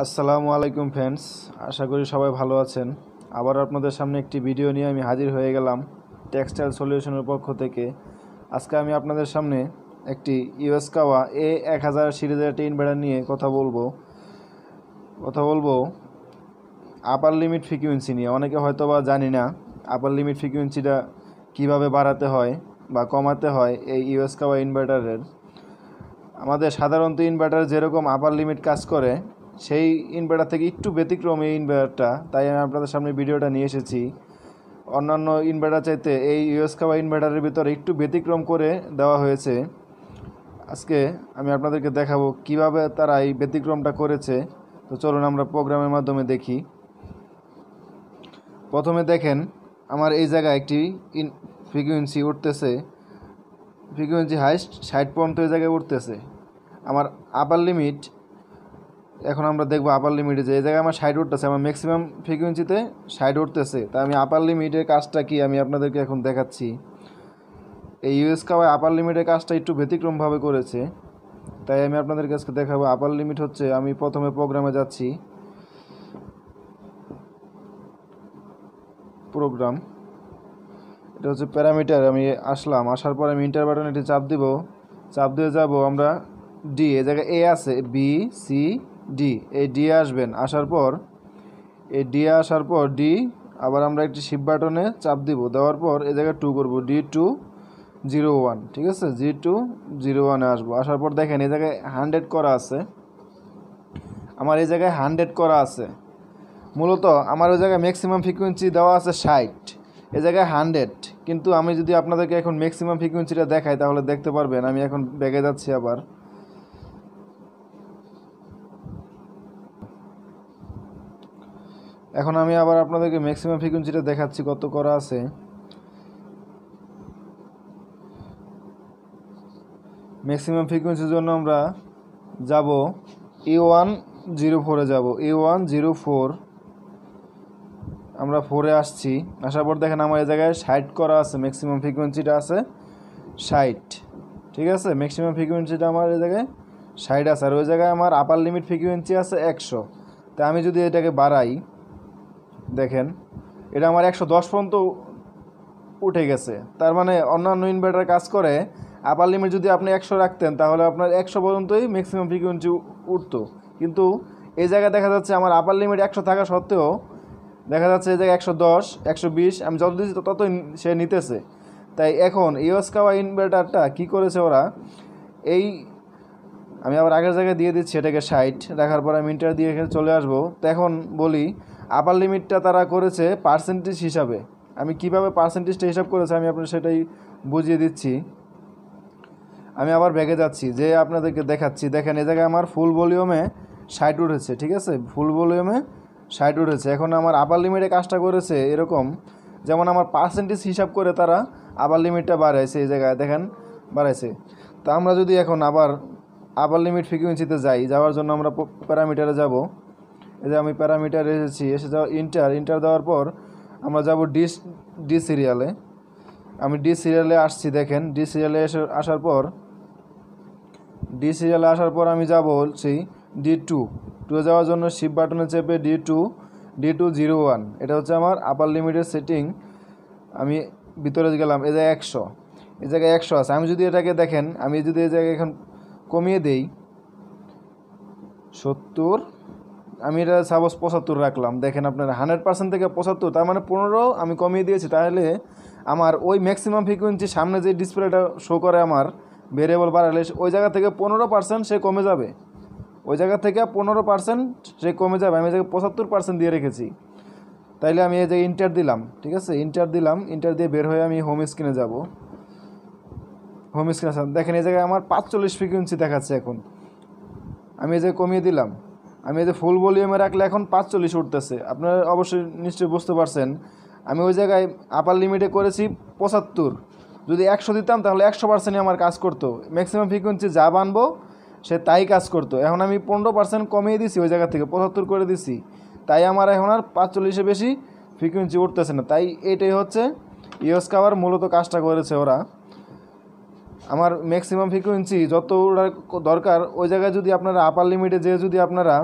আসসালামু আলাইকুম ফ্রেন্ডস, আশা করি সবাই ভালো আছেন। আবার আপনাদের সামনে একটি ভিডিও নিয়ে আমি হাজির হয়ে গেলাম টেক্সটাইল সলিউশনের পক্ষ থেকে। আজকে আমি আপনাদের সামনে একটি ইউএসকাওয়া A1000 সিরিজের একটি ইনভার্টার নিয়ে কথা বলবো আপার লিমিট ফ্রিকোয়েন্সি নিয়ে। অনেকে হয়তো বা জানি না আপার লিমিট ফ্রিকোয়েন্সিটা কীভাবে বাড়াতে হয় বা কমাতে হয় এই ইউএসকাওয়া ইনভার্টারের। আমাদের সাধারণত ইনভার্টার যেরকম আপার লিমিট কাজ করে, সেই ইনভার্টার থেকে একটু ব্যতিক্রম এই ইনভার্টারটা, তাই আমি আপনাদের সামনে ভিডিওটা নিয়ে এসেছি। অন্যান্য ইনভার্টার চাইতে এই ইউএসকাওয়া ইনভার্টারের ভিতরে একটু ব্যতিক্রম করে দেওয়া হয়েছে। আজকে আমি আপনাদেরকে দেখাবো কিভাবে তারা এই ব্যতিক্রমটা করেছে। তো চলুন আমরা প্রোগ্রামের মাধ্যমে দেখি। প্রথমে দেখেন আমার এই জায়গায় একটি ফ্রিকোয়েন্সি উঠতেছে, ফ্রিকোয়েন্সি হাইস্ট 60 পর্যন্ত এই জায়গায় উঠতেছে। আমার আপার লিমিট, এখন আমরা দেখবো আপার লিমিটে যে এই জায়গায় আমার 60 উঠতেছে, আমার ম্যাক্সিমাম ফ্রিকোয়েন্সিতে 60 উঠতেছে। তা আমি আপার লিমিটের কাজটা কি আমি আপনাদেরকে এখন দেখাচ্ছি। এই ইউএসকাওয়ায় আপার লিমিটের কাজটা একটু ব্যতিক্রমভাবে করেছে, তাই আমি আপনাদের কাছে দেখাবো। আপার লিমিট হচ্ছে, আমি প্রথমে প্রোগ্রামে যাচ্ছি, প্রোগ্রাম, এটা হচ্ছে প্যারামিটার। আমি আসার পর আমি ইন্টার বাটন এটি চাপ দিয়ে যাব আমরা ডি, এই জায়গায় এ আছে, বি সি ডি, এই ডি আসবেন। আসার পর ডি আবার আমরা একটি শিফট বাটনে চাপ দেওয়ার পর এই জায়গায় 2 করব, D201, ঠিক আছে, G201 আসবো। আসার পর দেখেন এই জায়গায় 100 করা আছে, আমার এই জায়গায় 100 করা আছে। মূলত আমার ওই জায়গায় ম্যাক্সিমাম ফ্রিকোয়েন্সি দেওয়া আছে 60, এই জায়গায় 100। কিন্তু আমি যদি আপনাদেরকে এখন ম্যাক্সিমাম ফ্রিকোয়েন্সিটা দেখাই তাহলে দেখতে পারবেন। আমি এখন ব্যাগে যাচ্ছি, আবার এখন আমি আবার আপনাদেরকে ম্যাক্সিমাম ফ্রিকোয়েন্সিটা দেখাচ্ছি কত করা আছে। ম্যাক্সিমাম ফ্রিকোয়েন্সির জন্য আমরা যাব E104-এ যাব, E104, আমরা 4-এ আসছি। আসার পর দেখেন আমার এই জায়গায় 60 করা আছে, ম্যাক্সিমাম ফ্রিকোয়েন্সিটা আছে 60, ঠিক আছে, ম্যাক্সিমাম ফ্রিকোয়েন্সিটা আমার এই জায়গায় 60 আছে। আর ওই জায়গায় আমার আপার লিমিট ফ্রিকোয়েন্সি আছে 100। তাই আমি যদি এটাকে বাড়াই, দেখেন এটা আমার 110 পর্যন্ত উঠে গেছে। তার মানে অন্যান্য ইনভার্টার কাজ করে, আপার লিমিট যদি আপনি 100 রাখতেন তাহলে আপনার 100 পর্যন্তই ম্যাক্সিমাম ফ্রিকোয়েন্সি উঠতো। কিন্তু এই জায়গায় দেখা যাচ্ছে আমার আপার লিমিট 100 থাকা সত্ত্বেও দেখা যাচ্ছে এই জায়গায় 110, 120, আমি যত দিচ্ছি ততই সে নিতেছে। তাই এখন ইউএসকাওয়া ইনভার্টারটা কি করেছে ওরা, এই আমি আবার আগের জায়গায় দিয়ে দিচ্ছি, এটাকে 60 রাখার পর আমি ইন্টার দিয়ে এখানে চলে আসবো। তো এখন বলি আপার লিমিটটা তারা করেছে পার্সেন্টেজ হিসাবে। আমি কিভাবে পার্সেন্টেজটা হিসাব করেছে আমি আপনার সেটাই বুঝিয়ে দিচ্ছি। আমি আবার ব্যাগে যাচ্ছি, যে আপনাদেরকে দেখাচ্ছি। দেখেন এই জায়গায় আমার ফুল ভলিউমে 60 উঠেছে, ঠিক আছে, ফুল ভলিউমে 60 উঠেছে। এখন আমার আপার লিমিটে কাজটা করেছে এরকম, যেমন আমার পার্সেন্টেজ হিসাব করে তারা আপার লিমিটটা বাড়াইছে, এই জায়গায় দেখেন বাড়াইছে। তা আমরা যদি এখন আবার আপার লিমিট ফ্রিকোয়েন্সিতে যাওয়ার জন্য আমরা প্যারামিটারে যাব। এই যে আমি প্যারামিটারে এসে যাওয়া ইন্টার দেওয়ার পর আমরা যাব ডি সিরিয়ালে। আমি ডি সিরিয়ালে আসছি, দেখেন ডি সিরিয়ালে আসার পর আমি যাব বলছি D2 যাওয়ার জন্য শিফট বাটনে চেপে D201, এটা হচ্ছে আমার আপার লিমিটের সেটিং। আমি ভিতরে গেলাম, এই জায়গায় 100, এই জায়গায় 100 আছে। আমি যদি এটাকে দেখেন, আমি যদি এই জায়গায় এখন কমিয়ে দেই 70, আমি এটা সাপোজ 75 রাখলাম। দেখেন আপনার 100% থেকে 75, তার মানে 15 আমি কমিয়ে দিয়েছি। তাহলে আমার ওই ম্যাক্সিমাম ফ্রিকোয়েন্সি সামনে যে ডিসপ্লেটা শো করে আমার ভেরিয়েবল বাড়ালে, ওই জায়গা থেকে 15% সে কমে যাবে, ওই জায়গা থেকে 15% সে কমে যাবে। আমি জায়গায় 75% দিয়ে রেখেছি। তাইলে আমি এই যে ইন্টার দিলাম, ঠিক আছে, ইন্টার দিয়ে বের হয়ে আমি হোম স্ক্রিনে যাব। হোম স্ক্রিনে দেখেন এই জায়গায় আমার 45 ফ্রিকোয়েন্সি দেখাচ্ছে। এখন আমি এই যে কমিয়ে দিলাম, আমি এই যে ফুল ভলিউমে রাখলে এখন 45 উঠতেছে। আপনারা অবশ্যই নিশ্চয়ই বুঝতে পারছেন। আমি ওই জায়গায় আপার লিমিটে করেছি 75, যদি 100 দিতাম তাহলে 100%ই আমার কাজ করতো। ম্যাক্সিমাম ফ্রিকোয়েন্সি যা বানবো সে তাই কাজ করতো। এখন আমি 15% কমিয়ে দিছি, ওই জায়গা থেকে 75 করে দিছি। তাই আমার এখন আর 45-এ বেশি ফ্রিকোয়েন্সি উঠতেছে না। তাই এটাই হচ্ছে ইউএসকাওয়ার মূলত কাজটা করেছে ওরা। আমার ম্যাক্সিমাম ফ্রিকোয়েন্সি যত দরকার ওই জায়গায় যদি আপনারা আপার লিমিটে যদি আপনারা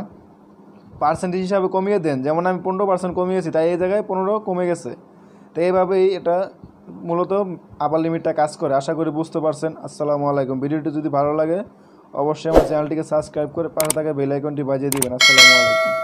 পার্সেন্টেজ হিসাবে কমিয়ে দেন, যেমন আমি 15% কমিয়েছি, তাই এই জায়গায় 15 কমে গেছে। তো এইভাবেই এটা মূলত আপার লিমিটটা কাজ করে। আশা করি বুঝতে পারছেন। আসসালামু আলাইকুম। ভিডিওটি যদি ভালো লাগে অবশ্যই আমার চ্যানেলটিকে সাবস্ক্রাইব করে পাশে থাকা বেল আইকনটি বাজিয়ে দিবেন। আসসালামু আলাইকুম।